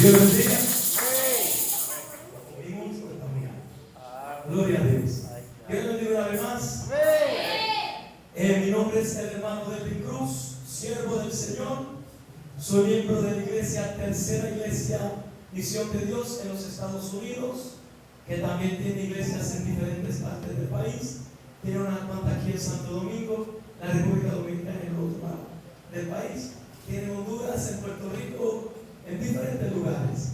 Dios bendiga. Gloria a Dios. Dios bendiga una vez más. Mi nombre es el hermano Delvin Cruz, siervo del Señor. Soy miembro de la iglesia, tercera iglesia Misión de Dios en los Estados Unidos, que también tiene iglesias en diferentes partes del país. Tiene una cuanta aquí en Santo Domingo, la República Dominicana en el otro lado del país. Tiene Honduras, en Puerto Rico, en diferentes lugares.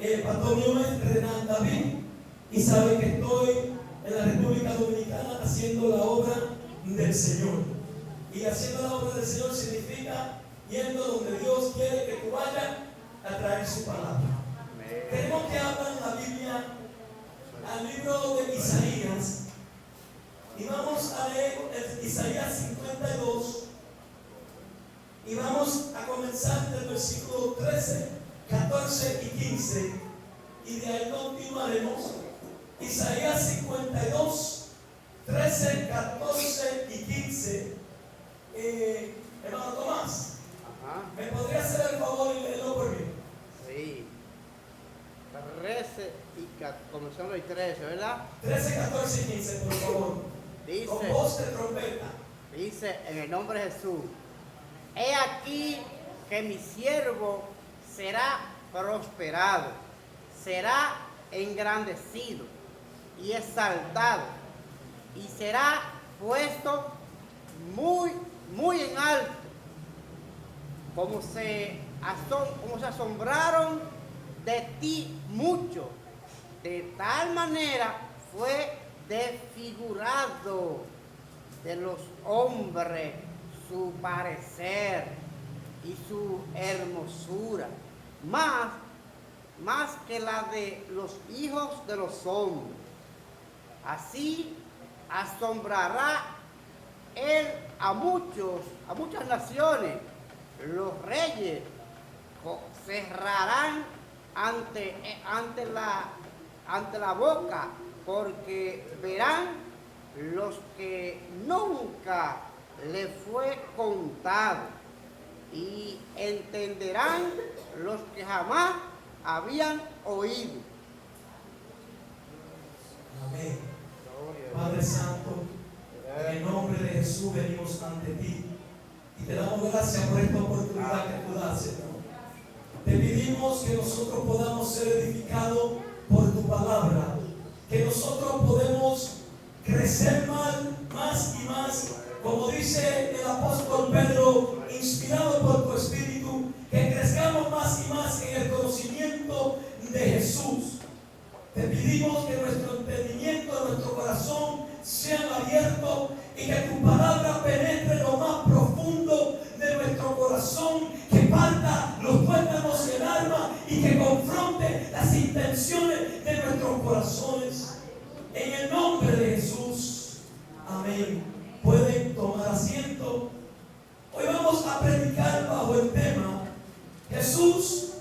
El pastor mío es Renan David y sabe que estoy en la República Dominicana haciendo la obra del Señor. Y haciendo la obra del Señor significa yendo donde Dios quiere que tú vayas a traer su palabra. Tenemos que hablar en la Biblia al libro de Isaías y vamos a leer el Isaías 52 y vamos a comenzar del versículo 13, 14 y 15 y de ahí continuaremos. Isaías 52, 13, 14 y 15. Hermano Tomás, ¿me podría hacer el favor y leerlo por mí? Sí. 13 y comenzamos el 13, ¿verdad? 13, 14 y 15, por favor. Dice, con voz de trompeta. Dice en el nombre de Jesús: He aquí que mi siervo será prosperado, será engrandecido y exaltado, y será puesto muy en alto, como se asombraron de ti mucho. De tal manera fue desfigurado de los hombres su parecer y su hermosura, más que la de los hijos de los hombres. Así asombrará él a muchas naciones. Los reyes cerrarán ante la boca, porque verán los que nunca le fue contado, y entenderán los que jamás habían oído. Amén. Padre Santo, en el nombre de Jesús venimos ante ti y te damos gracias por esta oportunidad que tú das, Señor. Te pedimos que nosotros podamos ser edificados por tu palabra, que nosotros podemos crecer más y más, como dice el apóstol Pedro, inspirado por tu Espíritu, que crezcamos más y más en el conocimiento de Jesús. Te pedimos que nuestro entendimiento, nuestro corazón sean abiertos y que tu palabra penetre lo más profundo de nuestro corazón, que parta los tuétanos y el alma y que confronte las intenciones de nuestros corazones. En el nombre de Jesús. Amén. Pueden tomar asiento. Hoy vamos a predicar bajo el tema: Jesús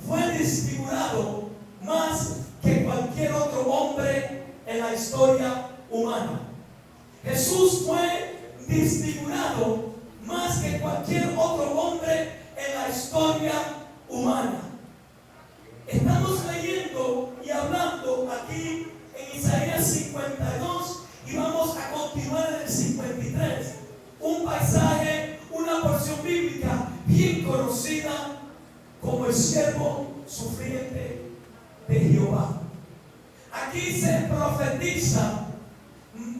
fue desfigurado más que cualquier otro hombre en la historia humana. Jesús fue desfigurado más que cualquier otro hombre en la historia humana. Estamos leyendo y hablando aquí en Isaías 52 y vamos a continuar en el 53. Un pasaje, una porción bíblica bien conocida como el siervo sufriente de Jehová. Aquí se profetiza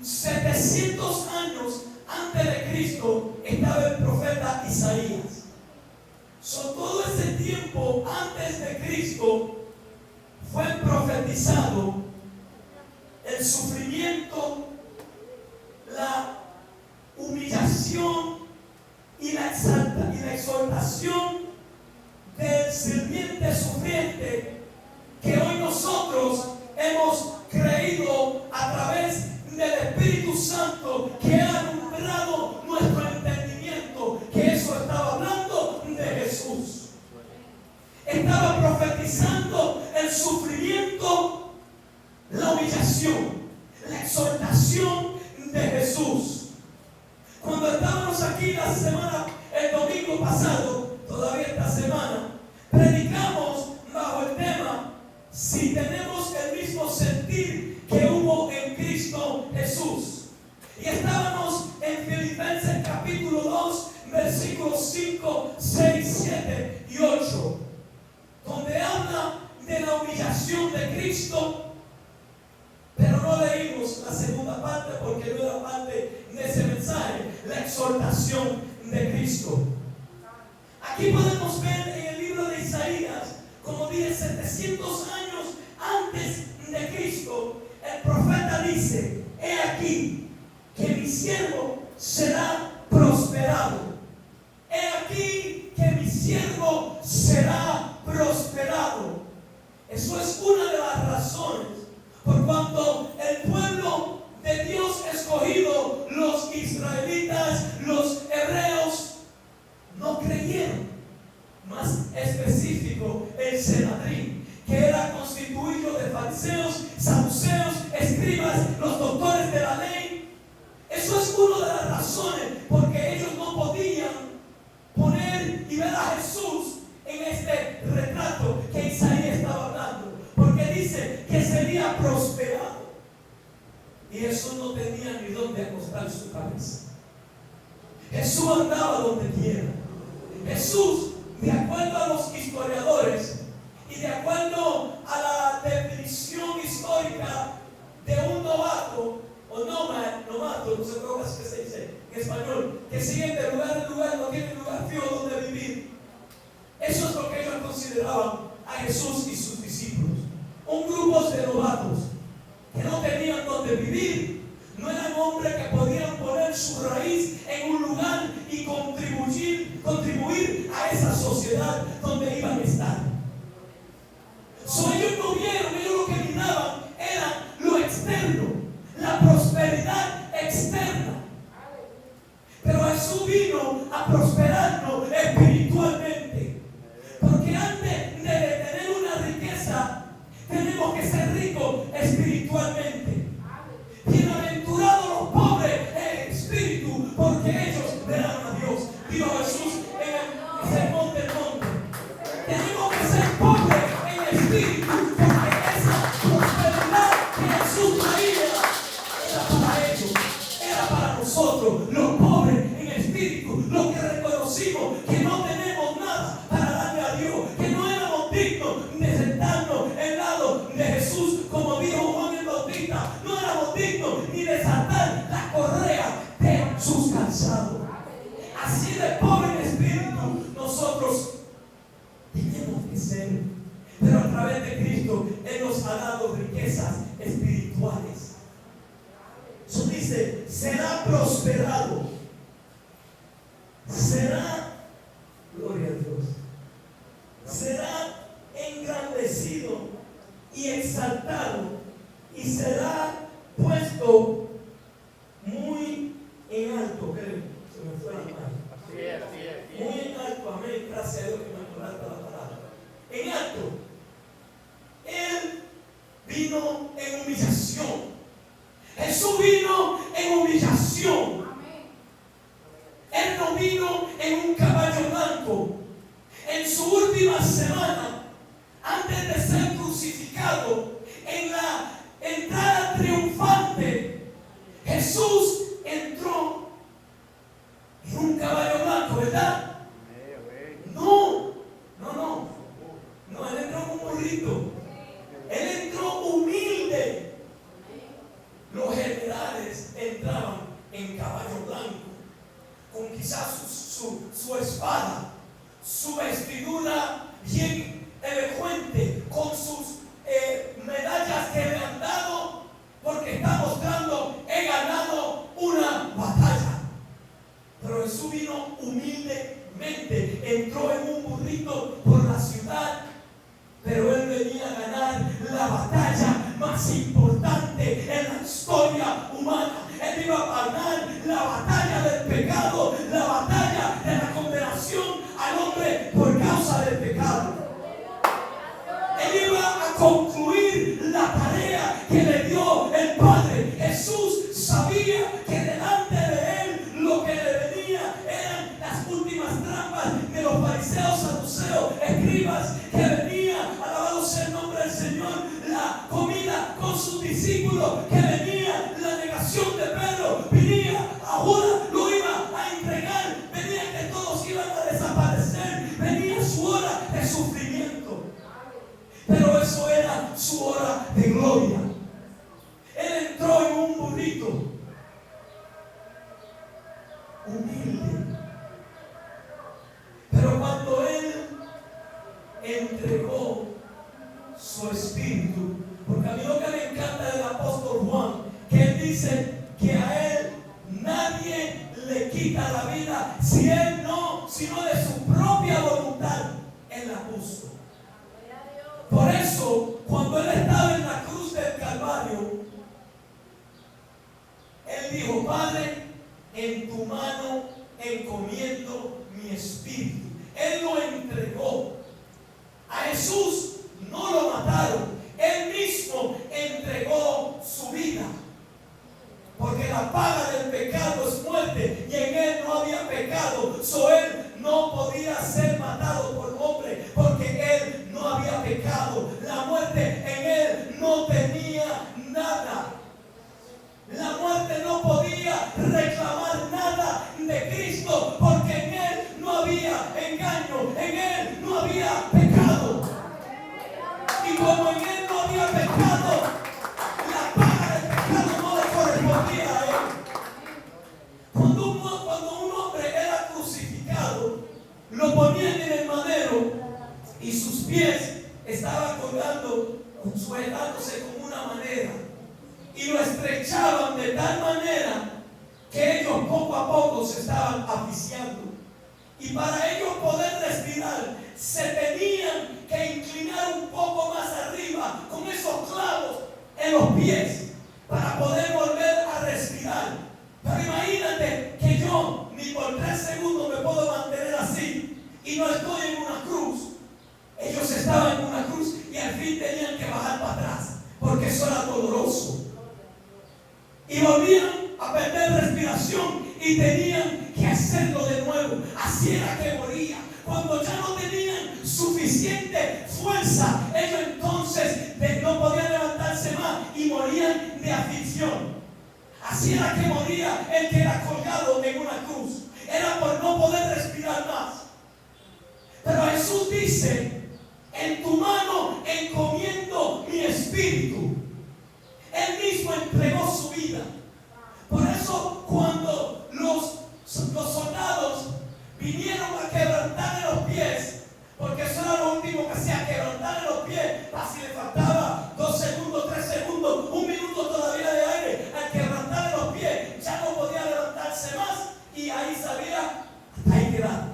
700 años antes de Cristo estaba el profeta Isaías. Todo ese tiempo antes de Cristo fue profetizado el sufrimiento, la humillación y la exaltación del sirviente sufriente que hoy nosotros hemos creído a través del Espíritu Santo, que ha alumbrado nuestro entendimiento, que eso estaba hablando de Jesús. Estaba profetizando el sufrimiento, la humillación, la exaltación de Jesús. Cuando estábamos aquí el domingo pasado, todavía esta semana, predicamos bajo el tema exaltación de Cristo. Pero no leímos la segunda parte porque no era parte de ese mensaje, la exaltación de Cristo. Aquí podemos ver en el libro de Isaías, como dije, 700 años antes de Cristo, el profeta dice: he aquí que mi siervo será prosperado. He aquí que mi siervo será prosperado. Eso es una de las razones por cuanto el pueblo de Dios escogido, los israelitas, los hebreos, no creyeron. Más específico, el Sanedrín, que era constituido de fariseos, saduceos, escribas, los doctores de la ley. Eso es una de las razones porque ellos no podían poner y ver a Jesús en este retrato que Isaías estaba hablando, porque dice que sería prosperado. Y Jesús no tenía ni dónde acostar su cabeza. Jesús andaba donde quiera. Jesús, de acuerdo a los historiadores y de acuerdo a la definición histórica de un novato o nomato, no sé cómo es que se dice en español, que sigue de lugar en lugar, no tiene lugar fijo donde vivir. Eso es lo que ellos consideraban a Jesús y sus discípulos. Un grupo de novatos que no tenían donde vivir, no eran hombres que podían poner su raíz en un lugar y contribuir a esa sociedad donde iban a estar. Ellos no vieron, ellos lo que miraban era lo externo, la prosperidad externa. Pero Jesús vino a prosperarnos espiritualmente. Porque antes de tener una riqueza, tenemos que ser ricos espiritualmente. Bienaventurados los pobres en espíritu, porque ellos verán a Dios. Dijo Jesús en el sermón del monte. Tenemos que ser pobres en espíritu, porque esa prosperidad que Jesús traía era para ellos, era para nosotros, los pobres en espíritu, los que reconocimos que no tenemos nada para darle a Dios, que no éramos dignos de sentarnos al lado de Jesús, como dijo Juan el Bautista, no éramos dignos ni de saltar la correa de sus calzados. Así de pobre en espíritu nosotros tenemos que ser, pero a través de Cristo Él nos ha dado riquezas espirituales. Eso dice: será prosperado, será, gloria a Dios, será engrandecido y exaltado, y será puesto muy en alto. Creo, se me fue la mano. Muy en alto, amén. Gracias a Dios que me acordaste la palabra. En alto. Él vino en humillación. Jesús vino en humillación. Él no vino en un caballo blanco. En su última semana, antes de ser crucificado, en la entrada triunfante, Jesús entró en un caballo blanco, ¿verdad? No, él entró en un burrito. Él entró humilde. Los generales entraban en caballo blanco, con quizás su espada, su vestidura bien elocuente, con sus medallas que le han dado, porque está mostrando: he ganado una batalla. Pero Jesús vino humildemente, entró en un burrito por la ciudad, pero Él venía a ganar la batalla más importante en la historia humana. Él iba a ganar la batalla del pecado, la batalla de la condenación al hombre por causa del pecado. Él iba a concluir la tarea que le dio el Padre. Jesús sabía que delante de Él lo que le venía eran las últimas trampas de los fariseos, saduceos, escribas, que venía, alabado sea el nombre del Señor, la comida con sus discípulos, que venía la negación de Pedro, venía ahora, lo iba a entregar, venía que todos iban a desaparecer, venía su hora de sufrimiento. Pero eso era su hora de gloria. Él entró en un burrito humilde, pero cuando Él entregó su espíritu, porque a mí lo que me encanta del apóstol Juan, que él dice que a él nadie le quita la vida si él no, sino de su propia voluntad, él la puso. Por eso, cuando él estaba en la cruz del Calvario, él dijo: Padre, en tu mano encomiendo mi espíritu. Él lo entregó. A Jesús no lo mataron, Él mismo entregó su vida, porque la paga del pecado es muerte, y en Él no había pecado. Él no podía ser matado por hombre, porque Él no había pecado. La muerte en Él no tenía nada. La muerte no podía reclamar nada de Cristo, porque en Él no había engaño, en Él no había pecado. Y como en Él no había pecado, la paga del pecado no le correspondía a Él. Cuando un hombre era crucificado, lo ponían en el madero y sus pies estaban colgando, sujetándose con una manera, y lo estrechaban de tal manera que ellos poco a poco se estaban asfixiando. Y para ellos poder respirar, se tenían que inclinar un poco más arriba con esos clavos en los pies para poder volver a respirar. Pero imagínate que yo ni por 3 segundos me puedo mantener así y no estoy en una cruz. Ellos estaban en una cruz y al fin tenían que bajar para atrás, porque eso era doloroso. Y volvían a perder respiración y tenían que hacerlo de nuevo. Así era que moría. Cuando ya no tenían suficiente fuerza, ellos entonces no podían levantarse más y morían de aflicción. Así era que moría el que era colgado en una cruz. Era por no poder respirar más. Pero Jesús dice: en tu mano encomiendo mi espíritu. Él mismo entregó su vida. Por eso, cuando los soldados vinieron a quebrantarle los pies, porque eso era lo último que hacía, quebrantarle los pies, así le faltaba 2 segundos, 3 segundos, 1 minuto todavía de aire, al quebrantarle los pies, ya no podía levantarse más, y ahí sabía, hasta ahí quedaba.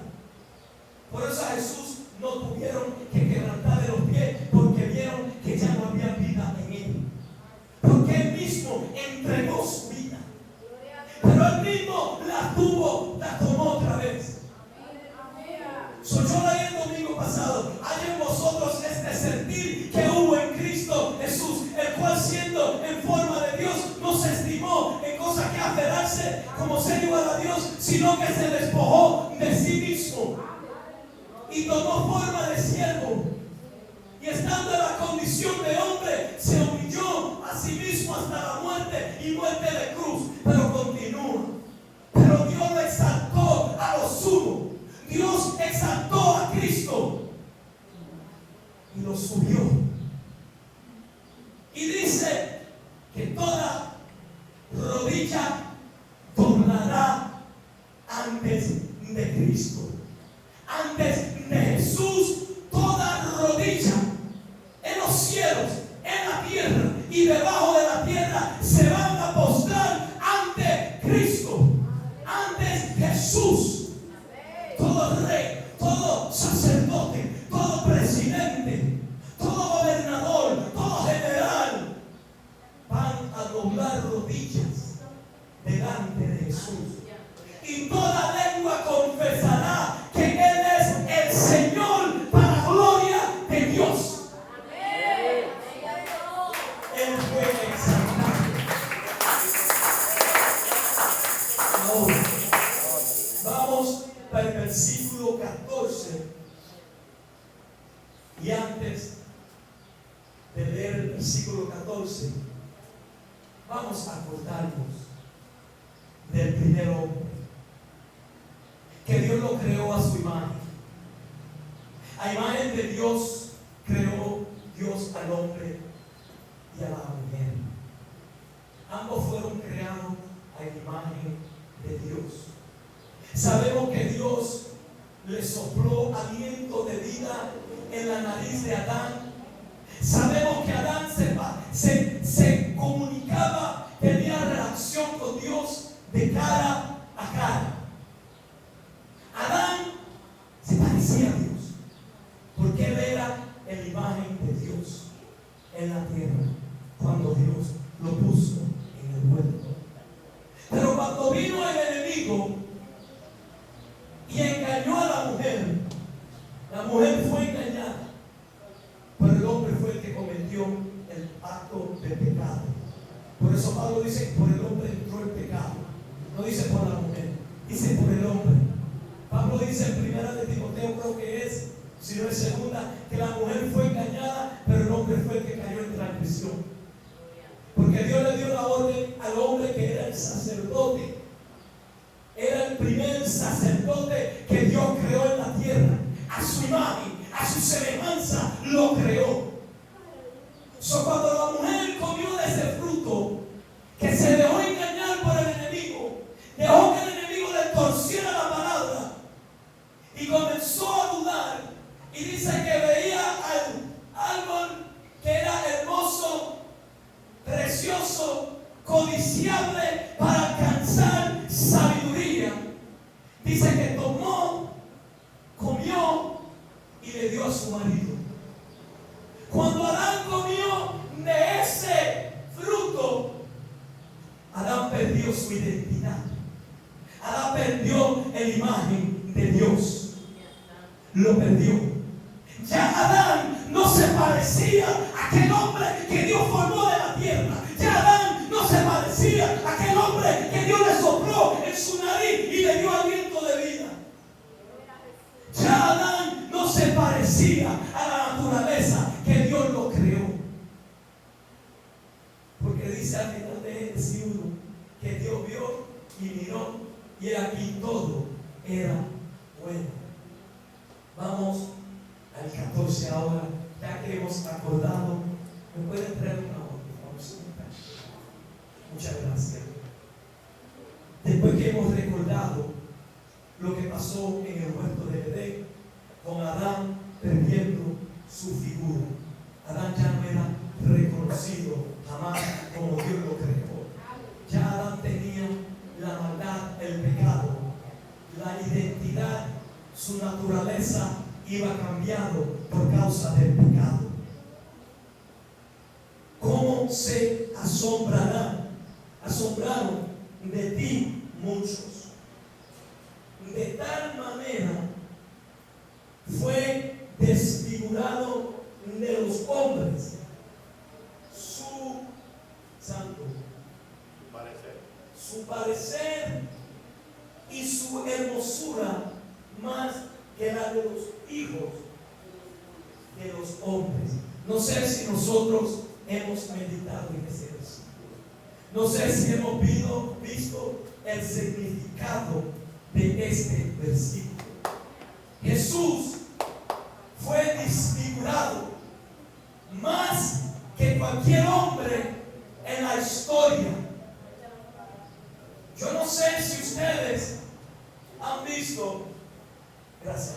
Por eso a Jesús no tuvieron que quebrantarle los pies, porque vieron que ya no había vida en él. Porque Él mismo entregó su vida. Pero Él mismo la tomó otra vez. Yo leí el domingo pasado: hay en vosotros este sentir que hubo en Cristo Jesús, el cual, siendo en forma de Dios, no se estimó en cosa que aferrarse como ser igual a Dios, sino que se despojó de sí mismo y tomó forma de siervo. Y estando en la condición de hombre, se humilló a sí mismo hasta la muerte, y muerte de cruz. Pero continúa. Pero Dios lo exaltó a lo sumo. Dios exaltó a Cristo y lo subió. Y dice que toda rodilla doblará antes de Cristo. Antes de Jesús, toda rodilla en los cielos, en la tierra y debajo de la tierra se van a postrar ante Cristo, ante Jesús. Todo rey, todo sacerdote, todo presidente, todo gobernador, todo general van a doblar rodillas delante de Jesús. Y toda lengua confesará que Él es el Señor, para gloria de Dios. Él fue exaltado. Ahora, vamos para el versículo 14. Y antes de leer el versículo 14, vamos a acordarnos del primer hombre, que Dios lo creó a su imagen. A imagen de Dios creó Dios al hombre Dios le sopló aliento de vida en la nariz de Adán. Sabemos que Adán se comunicaba, tenía relación con Dios de cara a cara. Adán se parecía a Dios, porque él era la imagen de Dios en la tierra, cuando Dios lo puso en el huerto. Pero cuando vino el enemigo y engañó a la mujer fue engañada, pero el hombre fue el que cometió el acto de pecado. Por eso Pablo dice, por el hombre entró el pecado. No dice por la mujer, dice por el hombre. Pablo dice en primera de Timoteo, creo que es, si no es segunda, que la mujer fue engañada, pero el hombre fue el que cayó en transgresión. Porque Dios le dio la orden al hombre que era el sacerdote. Era el primer sacerdote que Dios creó en la tierra. A su imagen, a su semejanza lo creó. Cuando la mujer comió de ese fruto, que se dejó engañar por el enemigo, dejó que el enemigo le torciera la palabra y comenzó a dudar, y dice que veía al árbol que era hermoso, precioso, codiciable para alcanzar sabiduría. Dice que tomó, comió y le dio a su marido. Cuando Adán comió de ese fruto, Adán perdió su identidad. Adán perdió la imagen de Dios. Lo perdió. Ya Adán no se parecía a aquel hombre que Dios formó de la tierra. Ya Adán no se parecía a aquel hombre que Dios le sopló en su nariz y le dio aliento de vida. Ya Adán no se parecía a la naturaleza que Dios lo creó. Porque dice al final de Génesis 1 que Dios vio y miró, y aquí todo era bueno. Vamos al 14 ahora, ya que hemos acordado. ¿Me pueden traer una hora? Vamos a muchas gracias. Después que hemos recordado lo que pasó en el huerto de Edén, con Adán perdiendo su figura, Adán ya no era reconocido jamás como Dios lo creó. Ya Adán tenía la maldad, el pecado, la identidad, su naturaleza iba cambiando por causa del pecado. ¿Cómo se asombraron de ti muchos? De tal manera fue desfigurado de los hombres su parecer y su hermosura, más que la de los hijos de los hombres. No sé si nosotros hemos meditado en ese versículo. No sé si hemos visto el significado de este versículo. Jesús fue desfigurado más que cualquier hombre en la historia. Yo no sé si ustedes han visto, gracias.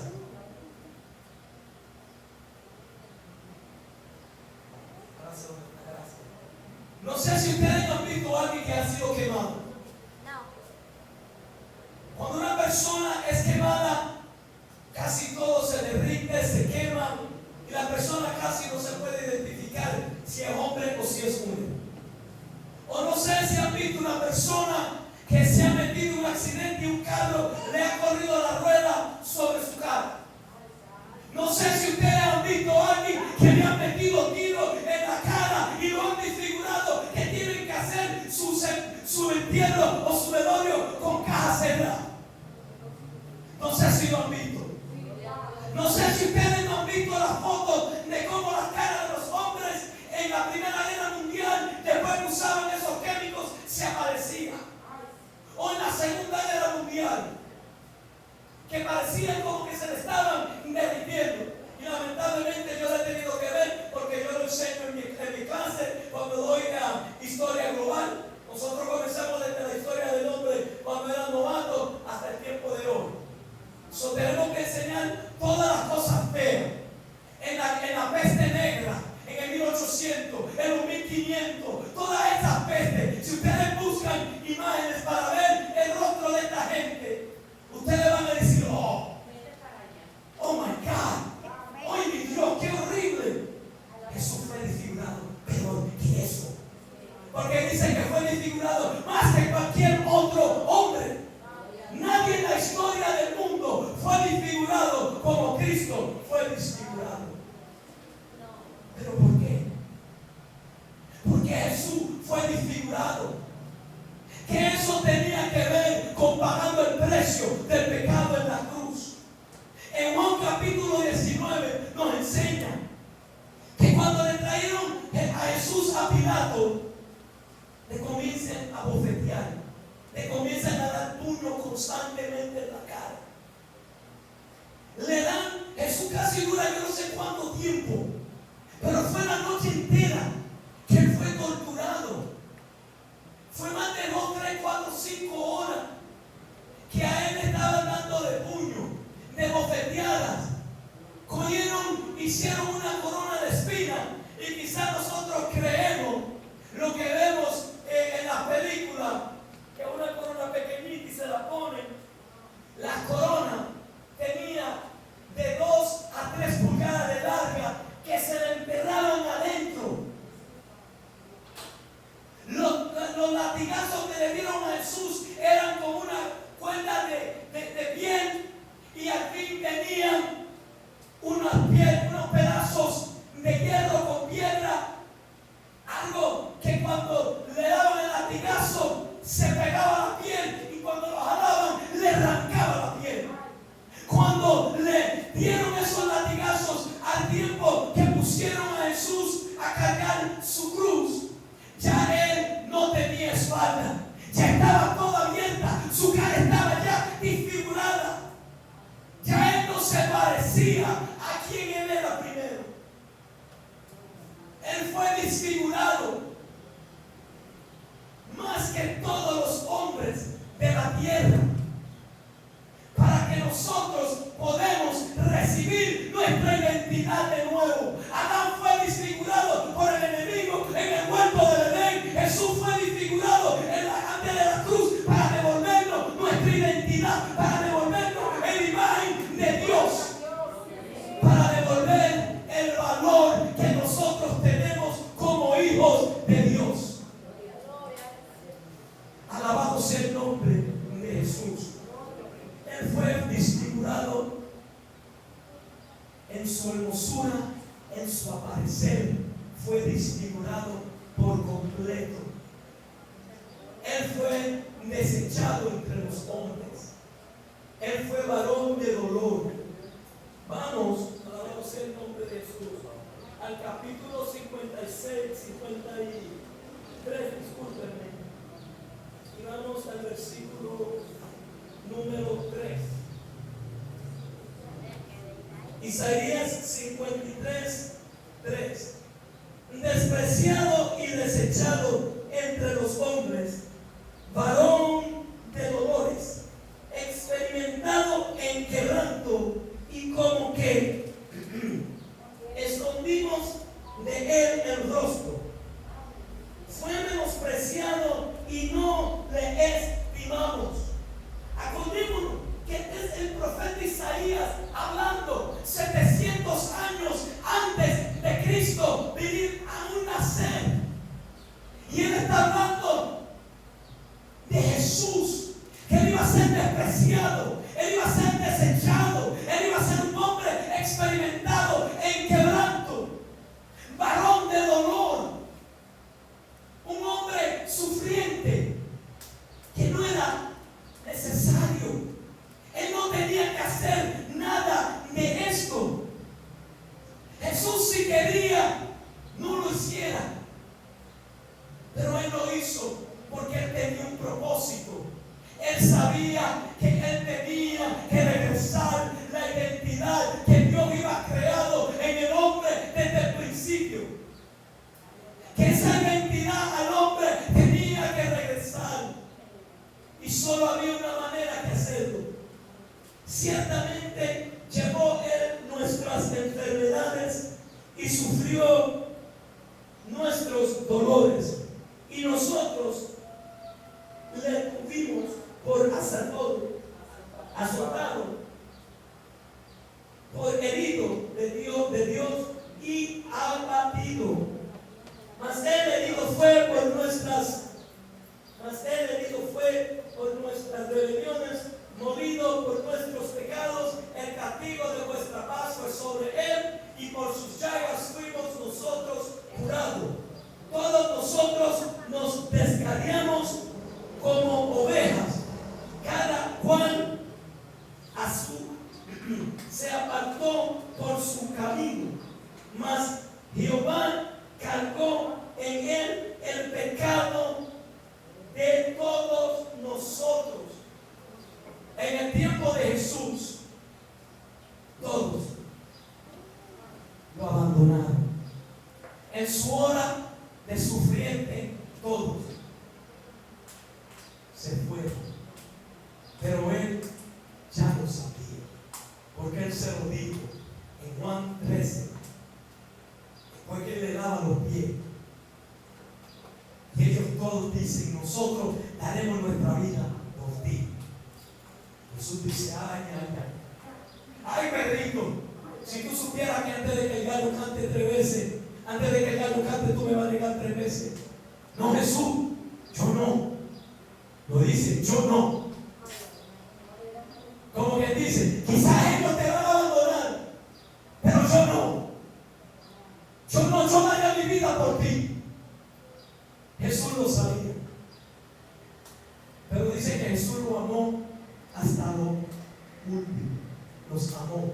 No sé si ustedes han visto a alguien que ha sido quemado. No. Cuando una persona es quemada, casi todo se derrite, se quema, y la persona casi no se puede identificar si es hombre o si es mujer. O no sé si han visto una persona que se ha metido en un accidente y un carro le ha corrido la rueda sobre su cara. No sé si ustedes han visto a alguien que le han metido tiros en la cara y lo han desfigurado, que tienen que hacer su entierro o su velorio con caja cerrada. No sé si lo han visto. No sé si ustedes no han visto las fotos de cómo las caras de los hombres en la Primera Guerra Mundial, después que usaban esos químicos, se aparecían. O en la Segunda Guerra Mundial, que parecían como que se le estaban derritiendo. Y lamentablemente yo lo he tenido que ver, porque yo lo enseño en mi clase cuando doy historia global. Nosotros comenzamos desde la historia del hombre cuando era novato hasta el tiempo de hoy. Cristo fue desfigurado. ¿Pero por qué? Porque Jesús fue desfigurado. Que eso tenía que ver con pagando el precio del pecado en la cruz. En Juan capítulo 19 nos enseña que cuando le trajeron a Jesús a Pilato, le comienzan a bofetear, le comienzan a dar puño constantemente en la cara. Le dan, Jesús casi dura yo no sé cuánto tiempo, pero fue la noche entera que él fue torturado. Fue más de 2, 3, 4, 5 horas que a él le estaban dando de puño, de bofeteadas. Cogieron, hicieron una corona de espinas y quizás nosotros creemos lo que vemos en la película, que es una corona pequeñita y se la ponen. La corona tenía de 2 a 3 pulgadas de larga que se le enterraban adentro. Los latigazos que le dieron a Jesús eran como una cuerda de piel y al fin tenían unos pedazos de hierro con piedra. Algo que cuando le daban el latigazo se pegaba a la piel y cuando lo jalaban le arrancaba la piel. Cuando le dieron esos latigazos al tiempo que pusieron a Jesús a cargar su cruz, ya él no tenía espalda, ya estaba toda abierta, su cara estaba ya desfigurada, ya él no se parecía a quien él era primero. Él fue desfigurado más que todos los hombres de la tierra, para que nosotros podamos recibir nuestra identidad de nuevo. Adán fue desfigurado por el enemigo en el huerto del Edén. Jesús fue desfigurado antes de la cruz para devolvernos nuestra identidad, para devolvernos la imagen de Dios, para devolver el valor que nosotros tenemos como hijos de Dios. Alabado sea el nombre de Jesús. Él fue desfigurado en su hermosura, en su aparecer, fue desfigurado por completo. Él fue desechado entre los hombres. Él fue varón de dolor. Vamos, alabado sea el nombre de Jesús, al capítulo 56, 53, discúlpenme, y vamos al versículo número 3. Isaías 53, 3. Despreciado y desechado entre los hombres, varón de dolores, experimentado en quebranto, y como que escondimos de él el rostro. Fue menospreciado y no le estimamos. Acordémonos que es el profeta Isaías hablando 700 años antes de Cristo venir a un nacer. Y él está hablando de Jesús, que él iba a ser despreciado, él iba a ser desechado, él iba a ser un hombre experimentado en quebranto, varón de dolor, un hombre sufriente, que no era necesario. Él no tenía que hacer nada de esto. Jesús, si quería, no lo hiciera, pero él lo hizo porque él tenía un propósito. Él sabía que él tenía que regresar la identidad que Dios iba creado en el hombre desde el principio. Que esa identidad al hombre tenía que regresar. Y solo había una manera de hacerlo. Ciertamente llevó él nuestras enfermedades y sufrió nuestros dolores. Y nosotros le tuvimos por azotado, por herido de Dios y abatido. Mas él herido fue por nuestras rebeliones, molido por nuestros pecados. El castigo de vuestra paz fue y por sus llagas fuimos nosotros curados. Todos nosotros nos descarriamos como ovejas, cada cual se apartó por su camino, mas Jehová cargó en él el pecado de todos nosotros. En el tiempo de Jesús, todos lo abandonaron. En su hora de sufriente, todos se fueron. Pero él ya lo sabía, porque él se lo dijo en Juan 13, después que le lava los pies. Y ellos todos dicen: nosotros daremos nuestra vida por ti. Jesús dice: ay, Pedrito, si tú supieras que antes de que el gallo cante 3 veces, antes de que el gallo cante, tú me vas a negar 3 veces. No, Jesús, yo no. Lo dice: yo no. Como que dice: quizás ellos te van a abandonar, pero yo no. Yo daría mi vida por ti. Jesús lo sabía. Pero dice que Jesús lo amó hasta lo último. Los amó.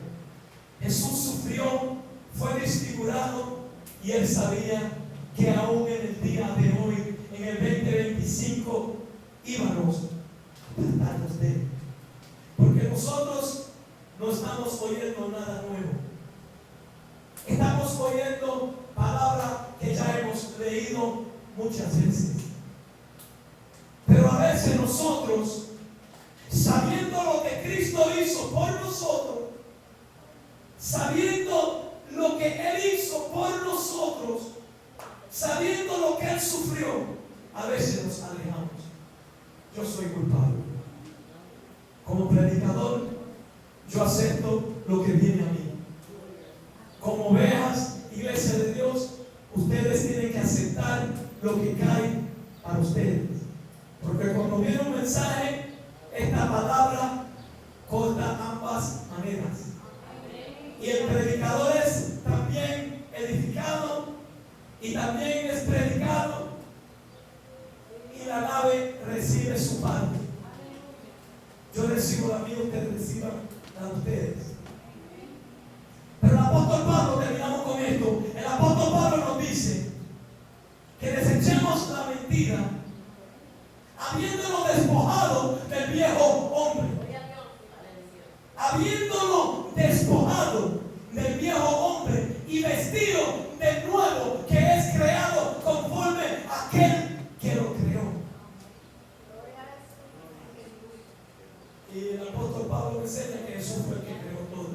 Jesús sufrió, fue desfigurado, y él sabía que aún en el día de hoy, en el 2025, íbamos a tratarnos de él. Porque nosotros no estamos oyendo nada nuevo. Estamos oyendo palabras que ya hemos leído muchas veces. Pero a veces nosotros, sabiendo lo que Cristo hizo por nosotros, sabiendo lo que Él hizo por nosotros, sabiendo lo que Él sufrió, a veces nos alejamos. Yo soy culpable. Como predicador, yo acepto lo que viene a mí. Como ovejas, iglesia de Dios, ustedes tienen que aceptar lo que cae para ustedes. Porque cuando viene un mensaje, esta palabra corta ambas maneras. Y el predicador es también edificado y también es predicado, y la nave recibe su parte. Yo recibo la mía, ustedes reciban la de ustedes. Pero el apóstol Pablo, terminamos con esto, el apóstol Pablo nos dice que desechemos la mentira, habiéndolo despojado del viejo hombre. Habiéndolo despojado del viejo hombre y vestido del nuevo, que es creado conforme a aquel que lo creó. Y el apóstol Pablo me enseña que Jesús fue el que creó todo.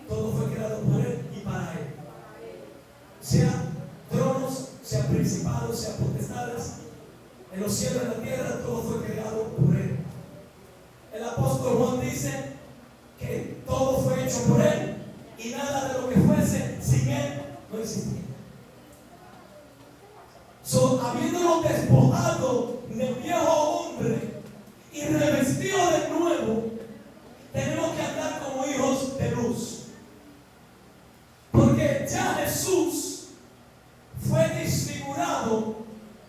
Todo fue creado por Él y para Él. Sea tronos, sea principados, sea potestades, en los cielos y en la tierra, todo fue creado por Él. El apóstol Juan dice que todo fue hecho por Él y nada de lo que fuese sin Él no existía. Habiéndolo despojado del viejo hombre y revestido de nuevo, tenemos que andar como hijos de luz. Porque ya Jesús fue desfigurado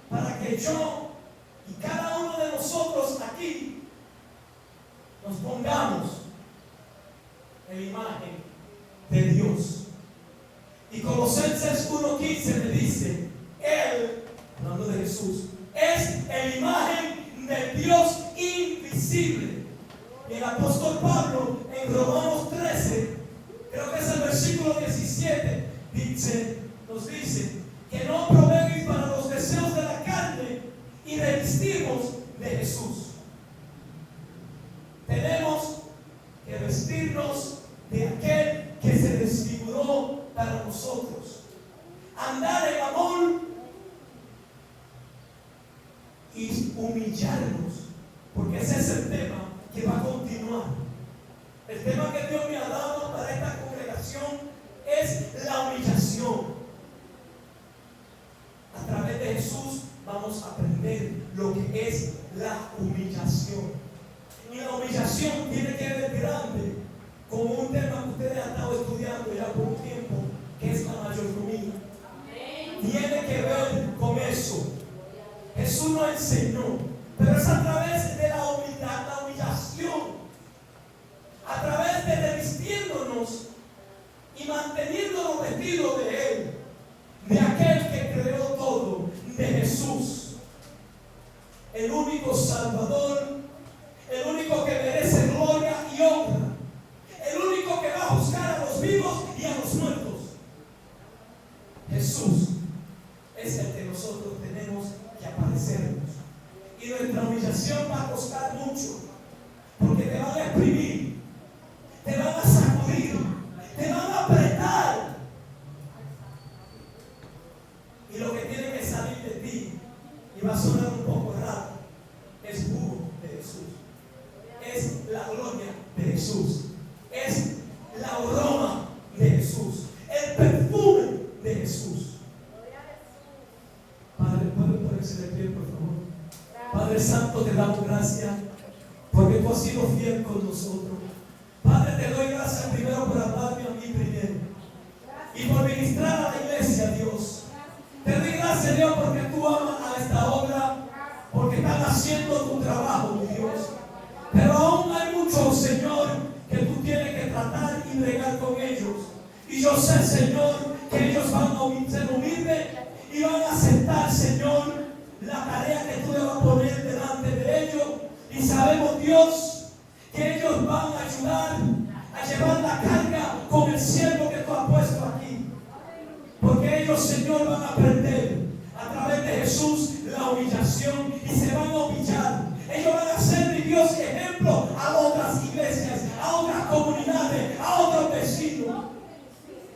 para que yo y cada uno de nosotros aquí nos pongamos en imagen de Dios. Y Colosenses 1:15 me dice: Él, hablando de Jesús, es la imagen del Dios invisible. Y el apóstol Pablo en Romanos 13, creo que es el versículo 17, nos dice que no proveéis para los deseos de la carne y revestimos de Jesús. Tenemos que vestirnos de aquel que se desfiguró para nosotros. Andar en amor y humillarnos, porque ese es el tema que va a continuar. El tema que Dios me ha dado para esta congregación es la humillación. A través de Jesús vamos a aprender lo que es la humillación. Y la humillación tiene que ver grande, como un tema que ustedes han estado estudiando ya por un tiempo. Jesús nos enseñó, pero es a través de la humildad, la humillación, a través de revestiéndonos y manteniéndonos vestidos de Él, de aquel que creó todo, de Jesús, el único Salvador, el único que merece gloria y honra, el único que va a juzgar a los vivos y a los muertos. Jesús es el que nosotros tenemos que aparecernos. Y nuestra humillación va a costar mucho, porque te van a exprimir, te van a sacudir, te van a apretar. Y lo que tiene que salir de ti, y va a sonar un poco raro, es jugo de Jesús, es la gloria de Jesús, es la aroma de Jesús, el perfume de Jesús. Padre, ¿pueden ponerse de pie, por favor? Padre Santo, te damos gracias porque tú has sido fiel con nosotros. Padre, te doy gracias primero por hablarme a mí primero y por ministrar a la iglesia, Dios. Te doy gracias, Dios, porque tú amas a esta obra, porque están haciendo tu trabajo, mi Dios. Pero aún hay muchos, Señor, que tú tienes que tratar y bregar con ellos. Y yo sé, Señor, que ellos van a ser humildes y van a aceptar, Señor, la tarea que tú le vas a poner delante de ellos. Y sabemos, Dios, que ellos van a ayudar a llevar la carga con el siervo que tú has puesto aquí. Porque ellos, Señor, van a aprender a través de Jesús la humillación y se van a humillar. Ellos van a ser, mi Dios, ejemplo a otras iglesias, a otras comunidades, a otros vecinos.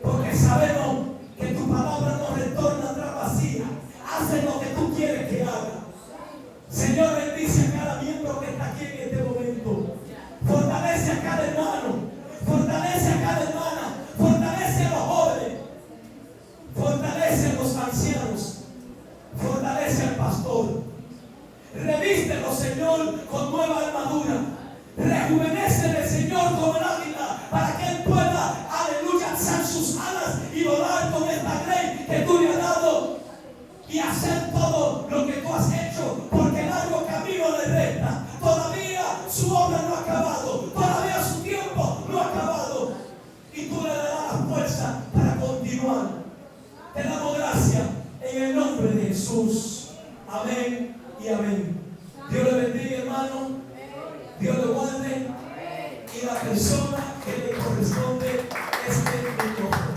Porque sabemos que tu palabra no retorna atrás vacía. Hace lo que tú quieres que haga. Señor, bendice a cada miembro que está aquí en este momento. Fortalece a cada hermano. Fortalece a cada hermana. Fortalece a los jóvenes. Fortalece a los ancianos. Fortalece al pastor. Revístelo, Señor, con nueva armadura. Rejuvenécele, Señor, como el águila, para que Él pueda, aleluya, alzar sus alas y volar con esta ley que tú le has dado y hacer todo lo que tú has hecho, porque largo camino le resta. Todavía su obra no ha acabado, todavía su tiempo no ha acabado, y tú le darás la fuerza para continuar. Te damos gracias en el nombre de Jesús. Amén y amén. Dios le bendiga, hermano. Dios le guarde. Y la persona que le corresponde este micrófono.